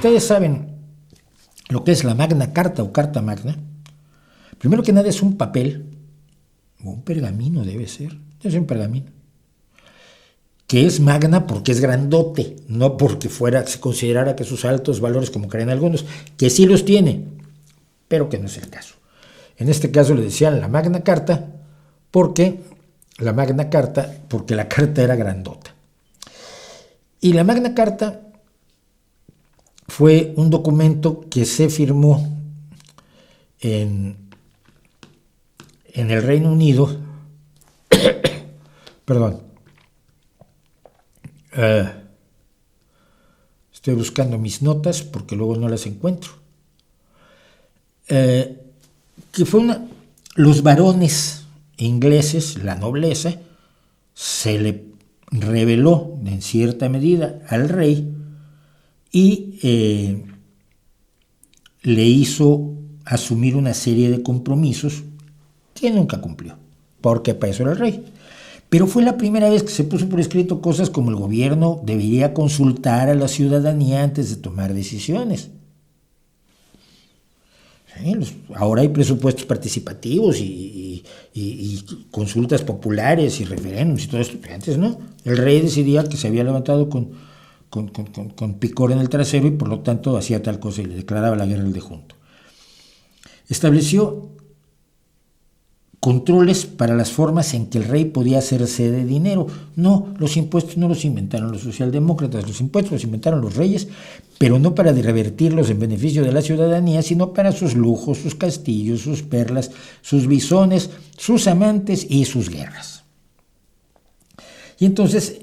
ustedes saben lo que es la Magna Carta o Carta Magna, primero que nada es un papel, o un pergamino debe ser un pergamino, que es magna porque es grandote, no porque se considerara que sus altos valores, como creen algunos, que sí los tiene, pero que no es el caso. En este caso le decían la Magna Carta porque la carta era grandota. Y la Magna Carta fue un documento que se firmó en el Reino Unido, perdón, estoy buscando mis notas porque luego no las encuentro, que fue los varones ingleses, la nobleza, se le reveló en cierta medida al rey y le hizo asumir una serie de compromisos que nunca cumplió, porque para eso era el rey. Pero fue la primera vez que se puso por escrito cosas como el gobierno debería consultar a la ciudadanía antes de tomar decisiones. Sí, ahora hay presupuestos participativos y consultas populares y referéndums y todo esto. Antes no. El rey decidía que se había levantado con picor en el trasero y por lo tanto hacía tal cosa y le declaraba la guerra al de junto. Estableció controles para las formas en que el rey podía hacerse de dinero. No, los impuestos no los inventaron los socialdemócratas, los impuestos los inventaron los reyes, pero no para revertirlos en beneficio de la ciudadanía, sino para sus lujos, sus castillos, sus perlas, sus bisones, sus amantes y sus guerras. Y entonces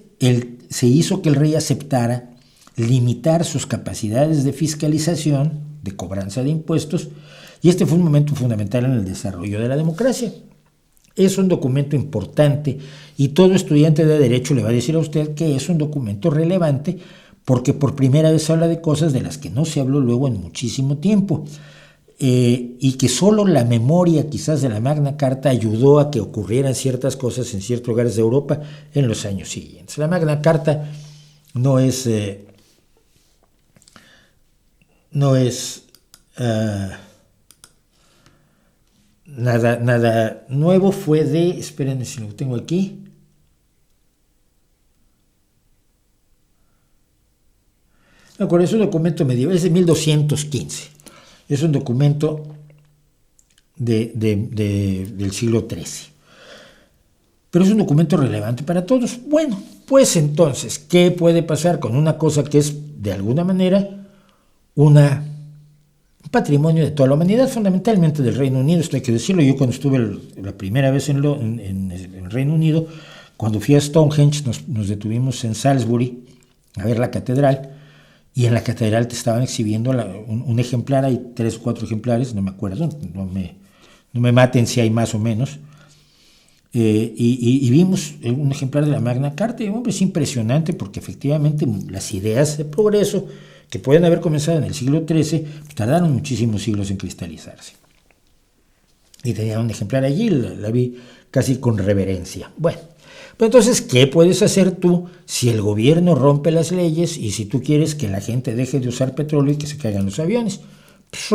se hizo que el rey aceptara limitar sus capacidades de fiscalización, de cobranza de impuestos, y este fue un momento fundamental en el desarrollo de la democracia. Es un documento importante y todo estudiante de Derecho le va a decir a usted que es un documento relevante porque por primera vez habla de cosas de las que no se habló luego en muchísimo tiempo y que solo la memoria quizás de la Magna Carta ayudó a que ocurrieran ciertas cosas en ciertos lugares de Europa en los años siguientes. La Magna Carta no es nada nuevo, fue espérenme si lo tengo aquí, es un documento medieval, es de 1215, es un documento del siglo XIII, pero es un documento relevante para todos. Bueno, pues entonces, ¿qué puede pasar con una cosa que es de alguna manera un patrimonio de toda la humanidad, fundamentalmente del Reino Unido? Esto hay que decirlo. Yo cuando estuve la primera vez en el Reino Unido, cuando fui a Stonehenge, nos detuvimos en Salisbury a ver la catedral, y en la catedral te estaban exhibiendo un ejemplar, hay 3 o 4 ejemplares, no me acuerdo, no me maten si hay más o menos, y vimos un ejemplar de la Magna Carta, y hombre, es impresionante porque efectivamente las ideas de progreso que pueden haber comenzado en el siglo XIII, tardaron muchísimos siglos en cristalizarse. Y tenía un ejemplar allí, la vi casi con reverencia. Bueno, pues entonces, ¿qué puedes hacer tú si el gobierno rompe las leyes y si tú quieres que la gente deje de usar petróleo y que se caigan los aviones? Pues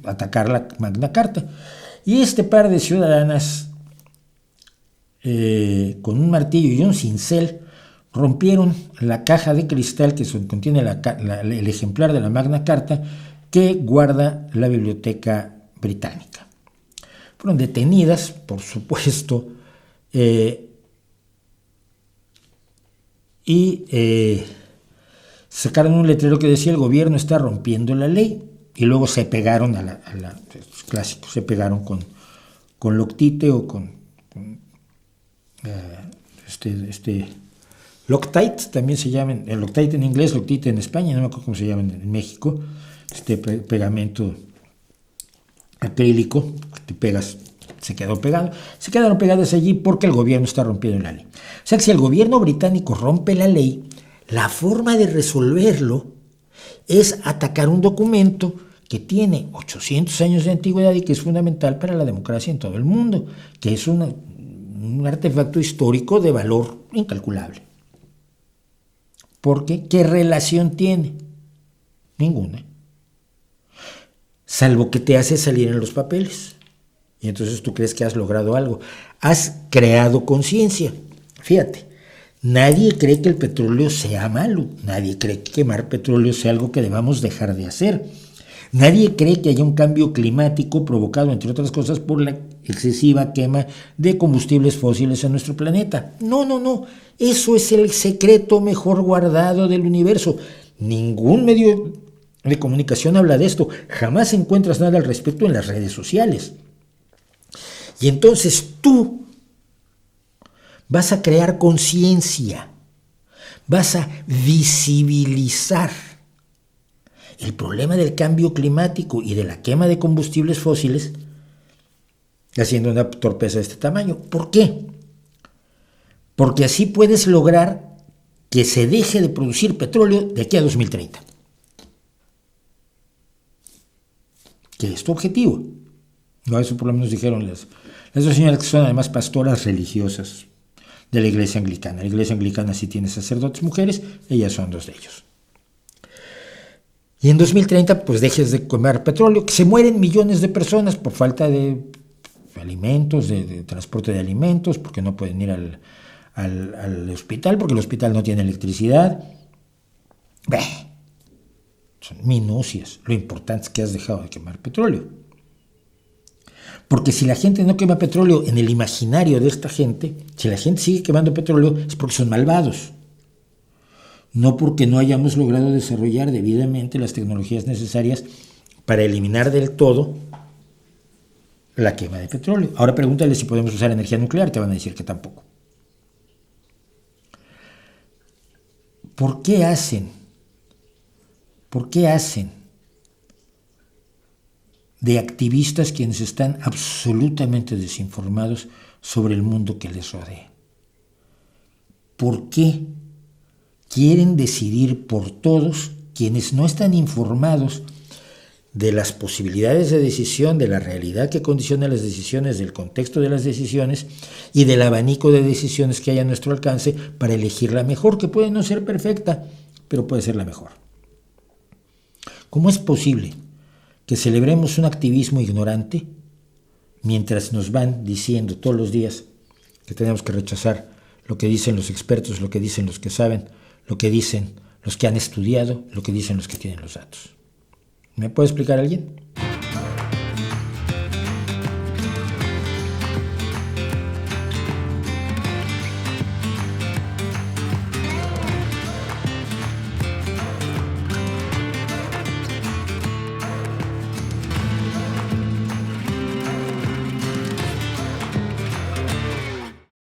atacar la Magna Carta. Y este par de ciudadanas, con un martillo y un cincel, rompieron la caja de cristal que contiene el ejemplar de la Magna Carta que guarda la Biblioteca Británica. Fueron detenidas, por supuesto, y sacaron un letrero que decía: el gobierno está rompiendo la ley, y luego se pegaron los clásicos, se pegaron con Loctite o con Loctite, también se llama, el Loctite en inglés, Loctite en España, no me acuerdo cómo se llama en México, pegamento acrílico, que te pegas, se quedaron pegadas allí porque el gobierno está rompiendo la ley. O sea que si el gobierno británico rompe la ley, la forma de resolverlo es atacar un documento que tiene 800 años de antigüedad y que es fundamental para la democracia en todo el mundo, que es un artefacto histórico de valor incalculable. Porque, ¿qué relación tiene? Ninguna. Salvo que te hace salir en los papeles. Y entonces tú crees que has logrado algo. Has creado conciencia. Fíjate, nadie cree que el petróleo sea malo. Nadie cree que quemar petróleo sea algo que debamos dejar de hacer. Nadie cree que haya un cambio climático provocado, entre otras cosas, por la excesiva quema de combustibles fósiles en nuestro planeta. No. Eso es el secreto mejor guardado del universo. Ningún medio de comunicación habla de esto. Jamás encuentras nada al respecto en las redes sociales. Y entonces tú vas a crear conciencia, vas a visibilizar el problema del cambio climático y de la quema de combustibles fósiles haciendo una torpeza de este tamaño. ¿Por qué? Porque así puedes lograr que se deje de producir petróleo de aquí a 2030. Que es tu objetivo. No, eso por lo menos dijeron las dos señoras que son además pastoras religiosas de la iglesia anglicana. La iglesia anglicana sí tiene sacerdotes mujeres, ellas son dos de ellos. Y en 2030 pues dejes de quemar petróleo, que se mueren millones de personas por falta de alimentos, de transporte de alimentos, porque no pueden ir al hospital, porque el hospital no tiene electricidad. Son minucias. Lo importante es que has dejado de quemar petróleo. Porque si la gente no quema petróleo en el imaginario de esta gente, si la gente sigue quemando petróleo, es porque son malvados. No porque no hayamos logrado desarrollar debidamente las tecnologías necesarias para eliminar del todo la quema de petróleo. Ahora pregúntale si podemos usar energía nuclear, te van a decir que tampoco. ¿Por qué hacen de activistas quienes están absolutamente desinformados sobre el mundo que les rodea? ¿Por qué quieren decidir por todos quienes no están informados de las posibilidades de decisión, de la realidad que condiciona las decisiones, del contexto de las decisiones y del abanico de decisiones que hay a nuestro alcance para elegir la mejor, que puede no ser perfecta, pero puede ser la mejor? ¿Cómo es posible que celebremos un activismo ignorante mientras nos van diciendo todos los días que tenemos que rechazar lo que dicen los expertos, lo que dicen los que saben, lo que dicen los que han estudiado, lo que dicen los que tienen los datos? ¿Me puede explicar alguien?